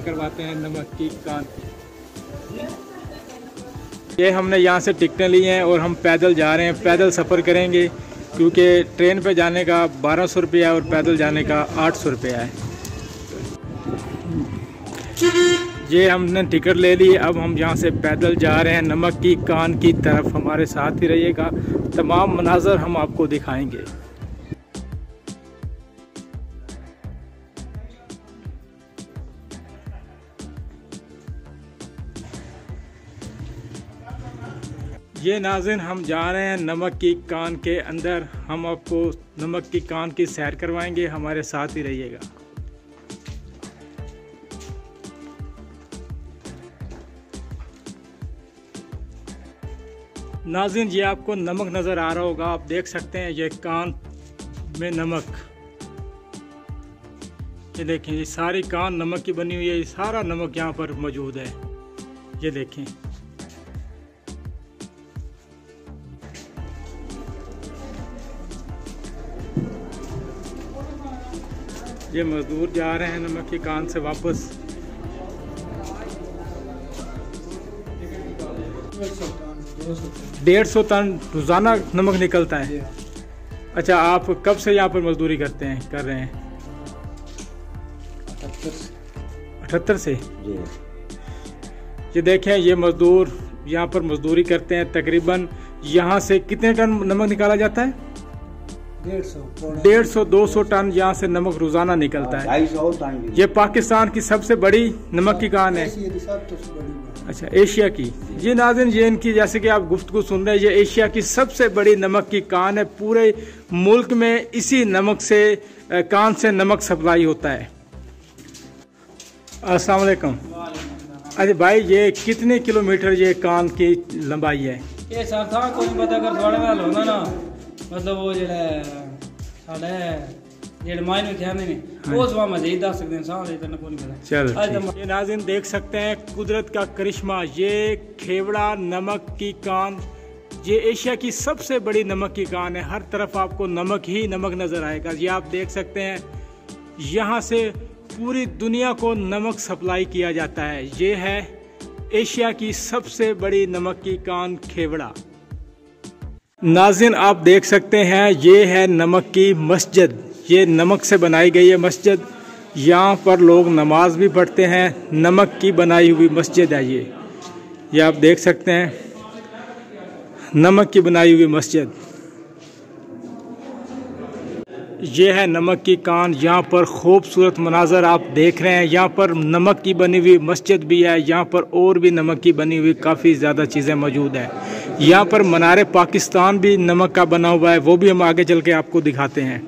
करवाते हैं नमक की कान। ये हमने यहाँ से टिकटें ली हैं और हम पैदल जा रहे हैं, पैदल सफ़र करेंगे क्योंकि ट्रेन पे जाने का 1200 रुपया है और पैदल जाने का 800 रुपया है। ये हमने टिकट ले ली, अब हम यहाँ से पैदल जा रहे हैं नमक की कान की तरफ। हमारे साथ ही रहिएगा, तमाम मनाज़र हम आपको दिखाएंगे। ये नाज़रीन हम जा रहे हैं नमक की कान के अंदर, हम आपको नमक की कान की सैर करवाएंगे, हमारे साथ ही रहिएगा। नाज़रीन ये आपको नमक नज़र आ रहा होगा, आप देख सकते हैं ये कान में नमक, ये देखें ये सारी कान नमक की बनी हुई है, ये सारा नमक यहाँ पर मौजूद है। ये देखें ये मजदूर जा रहे हैं नमक की कान से वापस। 150 टन रोज़ाना नमक निकलता है। अच्छा, आप कब से यहाँ पर मजदूरी कर रहे हैं? 78 से। ये देखें ये मजदूर यहाँ पर मजदूरी करते हैं। तकरीबन यहाँ से कितने टन नमक निकाला जाता है? 150-200 टन यहाँ से नमक रोजाना निकलता है। ये पाकिस्तान की सबसे बड़ी नमक की कान है। अच्छा, एशिया की। ये नाज़रीन ये इनकी, जैसे कि आप गुफ्तगू सुन रहे हैं, ये एशिया की सबसे बड़ी नमक की कान है। पूरे मुल्क में इसी नमक से कान से नमक सप्लाई होता है। अस्सलाम वालेकुम। अरे भाई ये कितने किलोमीटर ये कान की लंबाई है? ये सर था कोई पता कर थोड़े वाल होना ना, मतलब वो जेड़ा साडा जेड़ माइन में ख्याल नहीं उस वहां मजे ही दस सकते हैं, साल इतना कोई नहीं पता। चल ये नाज़रीन देख सकते हैं कुदरत का करिश्मा, ये खेवड़ा नमक की कान, ये एशिया की सबसे बड़ी नमक की कान है। हर तरफ आपको नमक ही नमक नज़र आएगा। ये आप देख सकते हैं यहाँ से पूरी दुनिया को नमक सप्लाई किया जाता है। ये है एशिया की सबसे बड़ी नमक की कान खेवड़ा। नाज़रीन आप देख सकते हैं ये है नमक की मस्जिद, ये नमक से बनाई गई है मस्जिद। यहाँ पर लोग नमाज भी पढ़ते हैं, नमक की बनाई हुई मस्जिद है ये आप देख सकते हैं नमक की बनाई हुई मस्जिद। ये है नमक की कान, यहाँ पर खूबसूरत मनाजर आप देख रहे हैं। यहाँ पर नमक की बनी हुई मस्जिद भी है, यहाँ पर और भी नमक की बनी हुई काफ़ी ज़्यादा चीज़ें मौजूद है। यहाँ पर मनारे पाकिस्तान भी नमक का बना हुआ है, वो भी हम आगे चल के आपको दिखाते हैं।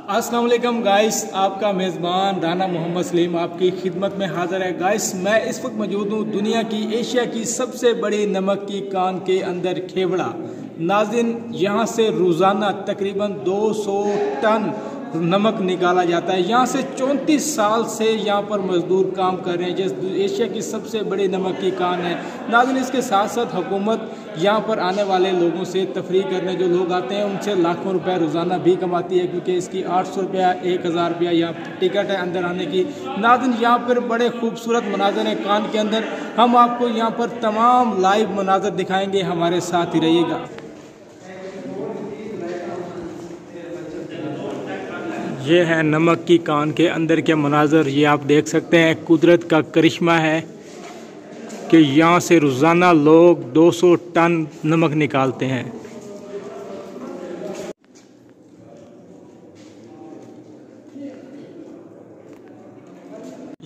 अस्सलाम वालेकुम गाइस, आपका मेज़बान राना मोहम्मद सलीम आपकी खिदमत में हाज़िर है। गाइस मैं इस वक्त मौजूद हूँ दुनिया की एशिया की सबसे बड़ी नमक की कान के अंदर खेवड़ा। नाज़रीन यहाँ से रोज़ाना तकरीबन 200 टन नमक निकाला जाता है। यहाँ से 34 साल से यहाँ पर मजदूर काम कर रहे हैं। जिस एशिया की सबसे बड़ी नमक की कान है। नाज़रीन इसके साथ साथ हुकूमत यहाँ पर आने वाले लोगों से तफरीह करने जो लोग आते हैं उनसे लाखों रुपए रोज़ाना भी कमाती है, क्योंकि इसकी 800 रुपया 1000 रुपया यहाँ टिकट है अंदर आने की। नाज़रीन यहाँ पर बड़े खूबसूरत मनाज़र हैं कान के अंदर, हम आपको यहाँ पर तमाम लाइव मनाज़र दिखाएँगे, हमारे साथ ही रहिएगा। ये है नमक की कान के अंदर के मनाज़र, ये आप देख सकते हैं कुदरत का करिश्मा है कि यहाँ से रोज़ाना लोग 200 टन नमक निकालते हैं।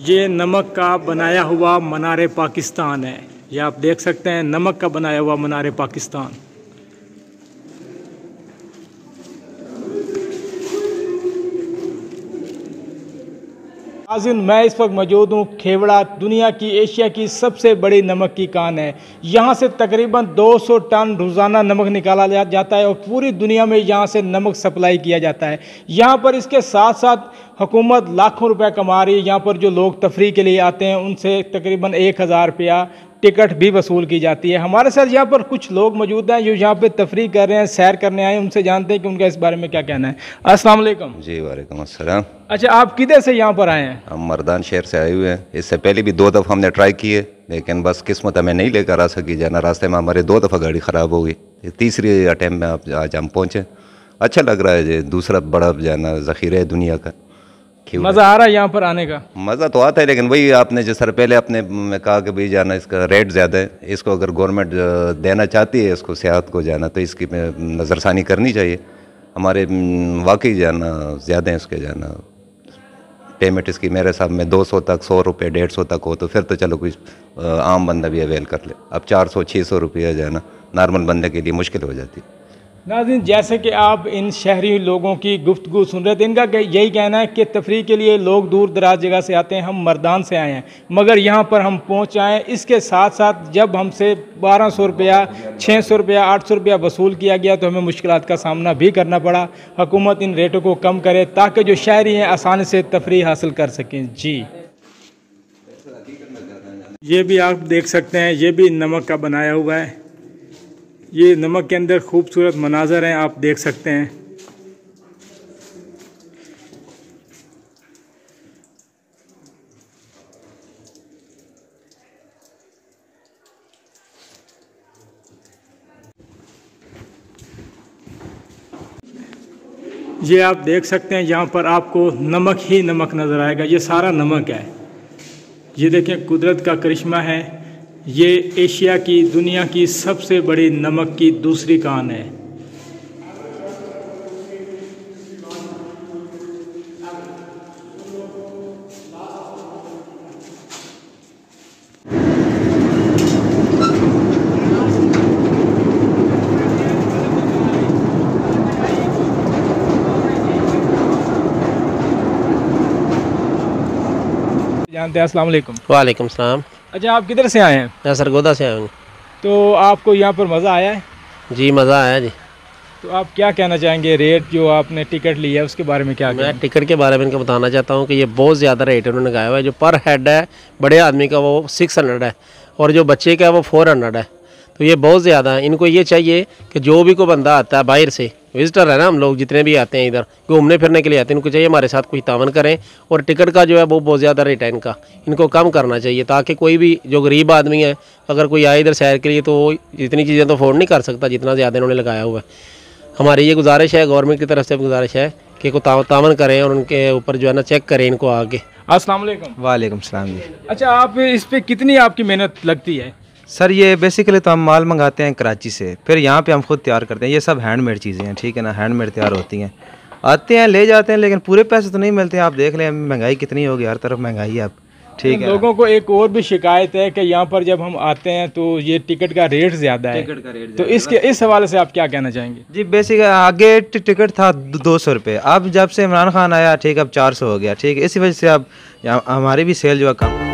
ये नमक का बनाया हुआ मनारे पाकिस्तान है, ये आप देख सकते हैं नमक का बनाया हुआ मनारे पाकिस्तान। नाज़रीन मैं इस वक्त मौजूद हूँ खेवड़ा, दुनिया की एशिया की सबसे बड़ी नमक की कान है। यहाँ से तकरीबन 200 टन रोज़ाना नमक निकाला जाता है और पूरी दुनिया में यहाँ से नमक सप्लाई किया जाता है। यहाँ पर इसके साथ साथ हुकूमत लाखों रुपए कमा रही है। यहाँ पर जो लोग तफरीह के लिए आते हैं उनसे तकरीबन 1000 रुपया टिकट भी वसूल की जाती है। हमारे साथ यहाँ पर कुछ लोग मौजूद हैं जो यहाँ पे तफरीह कर रहे हैं, सैर करने आए, उनसे जानते हैं कि उनका इस बारे में क्या कहना है। अस्सलाम वालेकुम। जी वालेकुम अस्सलाम। अच्छा, आप किधर से यहाँ पर आए हैं? हम मर्दान शहर से आए हुए हैं। इससे पहले भी 2 दफ़ा हमने ट्राई किए, लेकिन बस किस्मत हमें नहीं लेकर आ सकी जाना। रास्ते में हमारे 2 दफ़ा गाड़ी ख़राब हो गई। तीसरी अटैम्प्ट में आज हम पहुँचे। अच्छा लग रहा है जी, दूसरा बड़ा जाना ज़ख़ीरा है दुनिया का। मज़ा आ रहा है यहाँ पर आने का? मज़ा तो आता है, लेकिन वही आपने जिस तरह पहले आपने में कहा कि भाई जाना इसका रेट ज़्यादा है, इसको अगर गवर्नमेंट देना चाहती है इसको सियाहत को जाना, तो इसकी नज़रसानी करनी चाहिए। हमारे वाकई जाना ज़्यादा है, इसके जाना पेमेंट इसकी मेरे हिसाब में 200 तक, 100 रुपये 150 तक हो तो फिर तो चलो कुछ आम बंदा भी अवेल कर ले। अब 400-600 रुपये जाना नॉर्मल बंदे के लिए मुश्किल हो जाती है। नाज़रीन, जैसे कि आप इन शहरी लोगों की गुफ्तगू सुन रहे थे, इनका यही कहना है कि तफरीह के लिए लोग दूर दराज जगह से आते हैं। हम मर्दान से आए हैं, मगर यहाँ पर हम पहुँच आए। इसके साथ साथ जब हमसे 1200 रुपया, 600 रुपया, 800 रुपया वसूल किया गया तो हमें मुश्किलात का सामना भी करना पड़ा। हुकूमत इन रेटों को कम करे ताकि जो शहरी हैं आसानी से तफरीह हासिल कर सकें। जी, ये भी आप देख सकते हैं, ये भी नमक का बनाया हुआ है। ये नमक के अंदर खूबसूरत मनाजर हैं, आप देख सकते हैं। ये आप देख सकते हैं, यहाँ पर आपको नमक ही नमक नज़र आएगा। ये सारा नमक है। ये देखें, कुदरत का करिश्मा है। ये एशिया की, दुनिया की सबसे बड़ी नमक की दूसरी कान है। जानते हैं। अस्सलाम वालेकुम। वालेकुम सलाम। अच्छा, आप किधर से आए हैं? मैं सरगोदा से आया हूँ। तो आपको यहाँ पर मज़ा आया है? जी मज़ा आया जी। तो आप क्या कहना चाहेंगे, रेट जो आपने टिकट लिया है उसके बारे में क्या? मैं टिकट के बारे में इनको बताना चाहता हूँ कि ये बहुत ज़्यादा रेट उन्होंने लगाया हुआ है। जो पर हेड है बड़े आदमी का वो 600 है और जो बच्चे का है वो 400 है। तो ये बहुत ज़्यादा है। इनको ये चाहिए कि जो भी कोई बंदा आता है बाहर से, विजिटर है ना, हम लोग जितने भी आते हैं इधर घूमने फिरने के लिए आते हैं, इनको चाहिए हमारे साथ कुछ तावन करें। और टिकट का जो है वो बहुत ज़्यादा रेट है इनका, इनको कम करना चाहिए ताकि कोई भी जो गरीब आदमी है अगर कोई आए इधर सैर के लिए तो वो इतनी चीज़ें तो अफोर्ड नहीं कर सकता जितना ज़्यादा इन्होंने लगाया हुआ है। हमारी ये गुजारिश है, गवर्नमेंट की तरफ से गुजारिश है कि को तावन करें और उनके ऊपर जो है ना चेक करें इनको आगे। अस्सलाम वालेकुम। वालेकुम सलाम जी। अच्छा, आप इस पे कितनी आपकी मेहनत लगती है? सर ये बेसिकली तो हम माल मंगाते हैं कराची से, फिर यहाँ पे हम खुद तैयार करते हैं। ये सब हैंडमेड चीज़ें हैं, ठीक है ना, हैंडमेड तैयार होती हैं, आते हैं ले जाते हैं, लेकिन पूरे पैसे तो नहीं मिलते हैं। आप देख लें महंगाई कितनी होगी, हर तरफ महंगाई है अब, ठीक है। लोगों को एक और भी शिकायत है कि यहाँ पर जब हम आते हैं तो ये टिकट का रेट ज़्यादा है। टिकट का रेट तो इसके इस हवाले से आप क्या कहना चाहेंगे? जी बेसिक आगे टिकट था 200 रुपये, अब जब से इमरान खान आया ठीक अब 400 हो गया, ठीक है। इसी वजह से अब हमारी भी सेल जो है कम